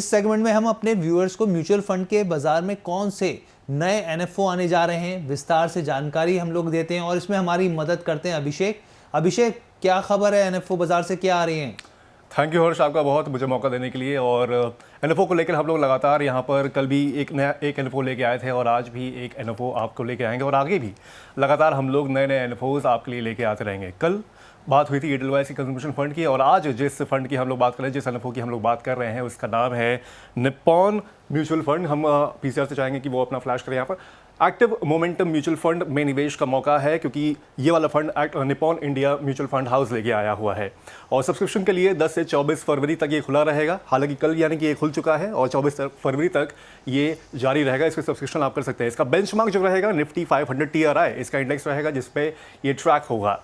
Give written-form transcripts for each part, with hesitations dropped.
इस सेगमेंट में हम अपने व्यूअर्स को म्यूचुअल फंड के बाजार में कौन से नए एनएफओ आने जा रहे हैं विस्तार से जानकारी हम लोग देते हैं और इसमें हमारी मदद करते हैं अभिषेक, क्या खबर है एनएफओ बाजार से, क्या आ रही हैं? थैंक यू हर्ष, आपका बहुत मुझे मौका देने के लिए। और एनएफओ को लेकर हम लोग लगातार यहाँ पर कल भी एक एनएफओ लेके आए थे और आज भी एक एनएफओ आपको लेके आएंगे और आगे भी लगातार हम लोग नए एनएफओज आपके लिए लेके आते रहेंगे। कल बात हुई थी एडलवाइस कंजम्पशन फंड की और आज जिस फंड की हम लोग बात कर रहे हैं, जिस एनएफओ की हम लोग बात कर रहे हैं, उसका नाम है निप्पॉन म्यूचुअल फंड। हम पीसीआर से चाहेंगे कि वो अपना फ्लैश करें यहाँ पर। एक्टिव मोमेंटम म्यूचुअल फंड में निवेश का मौका है क्योंकि ये वाला fund Nippon India mutual fund house लेके आया हुआ है और सब्सक्रिप्शन के लिए 10 से 24 फरवरी तक ये खुला रहेगा। हालांकि कल यानी कि ये खुल चुका है और 24 फरवरी तक ये जारी रहेगा। इसका सब्सक्रिप्शन आप कर सकते हैं। इसका बेंचमार्क जो रहेगा निफ्टी 500 TRI इसका इंडेक्स रहेगा जिसपे ये ट्रैक होगा।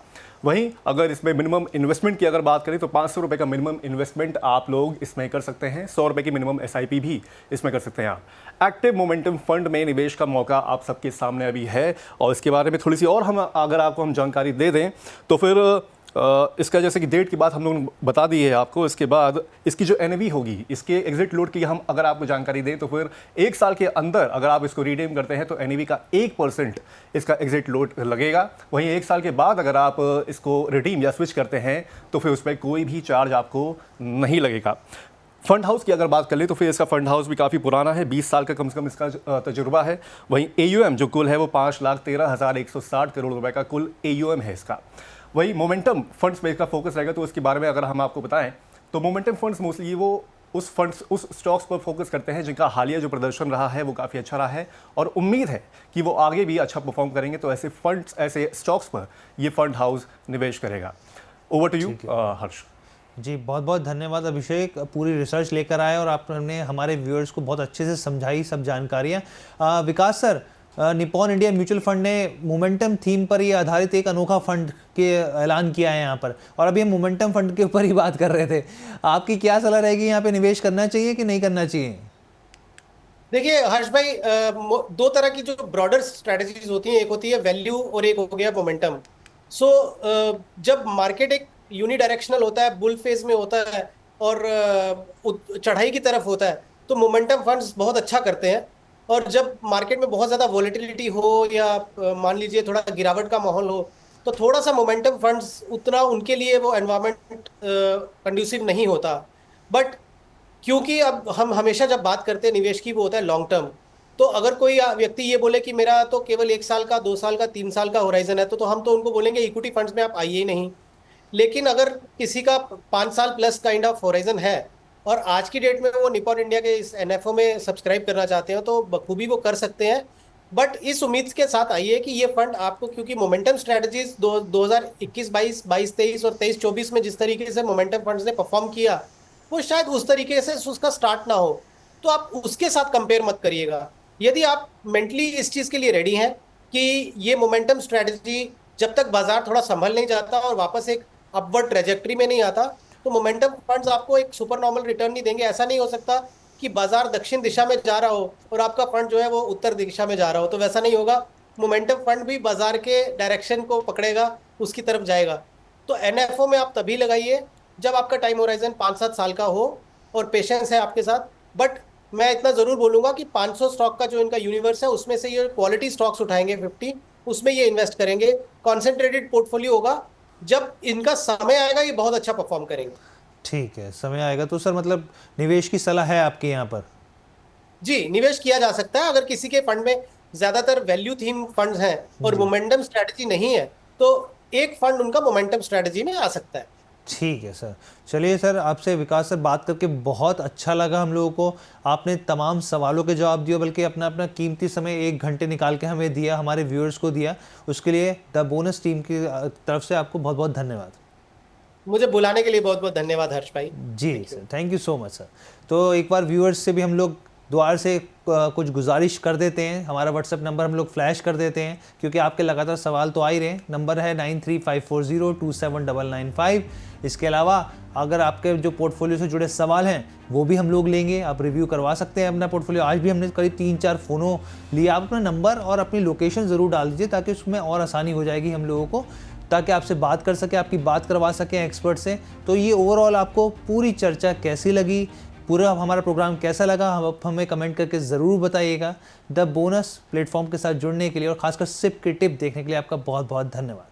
वहीं अगर इसमें मिनिमम इन्वेस्टमेंट की अगर बात करें तो 500 रुपये का मिनिमम इन्वेस्टमेंट आप लोग इसमें कर सकते हैं। 100 रुपये की मिनिमम SIP भी इसमें कर सकते हैं आप। एक्टिव मोमेंटम फंड में निवेश का मौका आप सबके सामने अभी है और इसके बारे में थोड़ी सी और हम अगर आपको जानकारी दे दें तो फिर इसका जैसे कि डेट की बात हम लोग बता दी है आपको। इसके बाद इसकी जो NAV होगी, इसके एग्जिट लोड की हम अगर आपको जानकारी दें तो फिर 1 साल के अंदर अगर आप इसको रिडीम करते हैं तो NAV का 1% इसका एग्जिट लोड लगेगा। वहीं 1 साल के बाद अगर आप इसको रिडीम या स्विच करते हैं तो फिर उस पर कोई भी चार्ज आपको नहीं लगेगा। फंड हाउस की अगर बात कर ले तो फिर इसका फंड हाउस भी काफ़ी पुराना है, 20 साल का कम से कम इसका तजुर्बा है। वहीं AUM जो कुल है वो 5,13,160 करोड़ रुपए का कुल AUM है इसका। वही मोमेंटम फंड्स पे इसका फोकस रहेगा तो इसके बारे में अगर हम आपको बताएं तो मोमेंटम फंड्स मोस्टली वो उस स्टॉक्स पर फोकस करते हैं जिनका हालिया जो प्रदर्शन रहा है वो काफ़ी अच्छा रहा है और उम्मीद है कि वो आगे भी अच्छा परफॉर्म करेंगे। तो ऐसे फंड्स, ऐसे स्टॉक्स पर ये फंड हाउस निवेश करेगा। ओवर टू यू हर्ष। जी बहुत बहुत धन्यवाद अभिषेक, पूरी रिसर्च लेकर आए और आपने हमारे व्यूअर्स को बहुत अच्छे से समझाई सब जानकारियाँ। Vikas sir, Nippon India mutual fund ने मोमेंटम थीम पर ही आधारित एक अनोखा फंड के ऐलान किया है यहाँ पर और अभी हम मोमेंटम फंड के ऊपर ही बात कर रहे थे। आपकी क्या सलाह रहेगी, यहाँ पे निवेश करना चाहिए कि नहीं करना चाहिए? देखिए हर्ष भाई, 2 तरह की जो ब्रॉडर स्ट्रेटजीज होती हैं, एक होती है वैल्यू और एक हो गया मोमेंटम। जब मार्केट एक यूनिडायरेक्शनल होता है, बुल फेज में होता है और चढ़ाई की तरफ होता है तो मोमेंटम फंड्स बहुत अच्छा करते हैं। और जब मार्केट में बहुत ज़्यादा वॉलेटिलिटी हो या मान लीजिए थोड़ा गिरावट का माहौल हो तो थोड़ा सा मोमेंटम फंड्स उतना उनके लिए वो एनवायरनमेंट कंड्यूसिव नहीं होता। बट क्योंकि अब हम हमेशा जब बात करते हैं निवेश की वो होता है लॉन्ग टर्म। तो अगर कोई व्यक्ति ये बोले कि मेरा तो केवल 1 साल का, 2 साल का, 3 साल का होराइजन है तो हम तो उनको बोलेंगे इक्विटी फंड्स में आप आइए ही नहीं। लेकिन अगर किसी का 5 साल प्लस काइंड ऑफ होराइजन है और आज की डेट में वो निप्पॉन इंडिया के इस NFO में सब्सक्राइब करना चाहते हैं तो बखूबी वो कर सकते हैं। बट इस उम्मीद के साथ आइए कि ये फंड आपको, क्योंकि मोमेंटम स्ट्रेटजीज 2021-22, 22-23 और 23-24 में जिस तरीके से मोमेंटम फंड्स ने परफॉर्म किया वो शायद उस तरीके से उसका स्टार्ट ना हो, तो आप उसके साथ कंपेयर मत करिएगा। यदि आप मेंटली इस चीज़ के लिए रेडी हैं कि ये मोमेंटम स्ट्रेटजी जब तक बाजार थोड़ा संभल नहीं जाता और वापस एक अपवर्ड ट्रेजेक्ट्री में नहीं आता तो मोमेंटम फंड्स आपको एक सुपर नॉर्मल रिटर्न नहीं देंगे। ऐसा नहीं हो सकता कि बाजार दक्षिण दिशा में जा रहा हो और आपका फंड जो है वो उत्तर दिशा में जा रहा हो, तो वैसा नहीं होगा। मोमेंटम फंड भी बाजार के डायरेक्शन को पकड़ेगा, उसकी तरफ जाएगा। तो NFO में आप तभी लगाइए जब आपका टाइम होराइजन 5-7 साल का हो और पेशेंस है आपके साथ। बट मैं इतना ज़रूर बोलूँगा कि 500 स्टॉक का जो इनका यूनिवर्स है उसमें से ये क्वालिटी स्टॉक्स उठाएंगे 50, उसमें ये इन्वेस्ट करेंगे। कॉन्सेंट्रेटेड पोर्टफोलियो होगा, जब इनका समय आएगा ये बहुत अच्छा परफॉर्म करेंगे। ठीक है, समय आएगा तो सर मतलब निवेश की सलाह है आपके यहाँ पर? जी, निवेश किया जा सकता है। अगर किसी के फंड में ज़्यादातर वैल्यू थीम फंड्स हैं और मोमेंटम स्ट्रेटजी नहीं है तो एक फंड उनका मोमेंटम स्ट्रेटजी में आ सकता है। ठीक है सर, चलिए सर, आपसे विकास सर बात करके बहुत अच्छा लगा हम लोगों को। आपने तमाम सवालों के जवाब दिए, बल्कि अपना कीमती समय 1 घंटे निकाल के हमें दिया, हमारे व्यूअर्स को दिया। उसके लिए द बोनस टीम की तरफ से आपको बहुत बहुत धन्यवाद। मुझे बुलाने के लिए बहुत बहुत धन्यवाद हर्ष भाई। जी sir, thank you so much sir. तो एक बार व्यूअर्स से भी हम लोग द्वार से कुछ गुजारिश कर देते हैं। हमारा व्हाट्सएप नंबर हम लोग फ्लैश कर देते हैं क्योंकि आपके लगातार सवाल तो आ ही रहे हैं। नंबर है 9354027995। इसके अलावा अगर आपके जो पोर्टफोलियो से जुड़े सवाल हैं वो भी हम लोग लेंगे, आप रिव्यू करवा सकते हैं अपना पोर्टफोलियो। आज भी हमने करीब 3-4 फ़ोनों लिए। आप अपना नंबर और अपनी लोकेशन ज़रूर डाल दीजिए ताकि उसमें और आसानी हो जाएगी हम लोगों को, ताकि आपसे बात कर सके, आपकी बात करवा सकें एक्सपर्ट से। तो ये ओवरऑल आपको पूरी चर्चा कैसी लगी, पूरा हमारा प्रोग्राम कैसा लगा आप हमें कमेंट करके ज़रूर बताइएगा। द बोनस प्लेटफॉर्म के साथ जुड़ने के लिए और खासकर सिप की टिप देखने के लिए आपका बहुत बहुत धन्यवाद।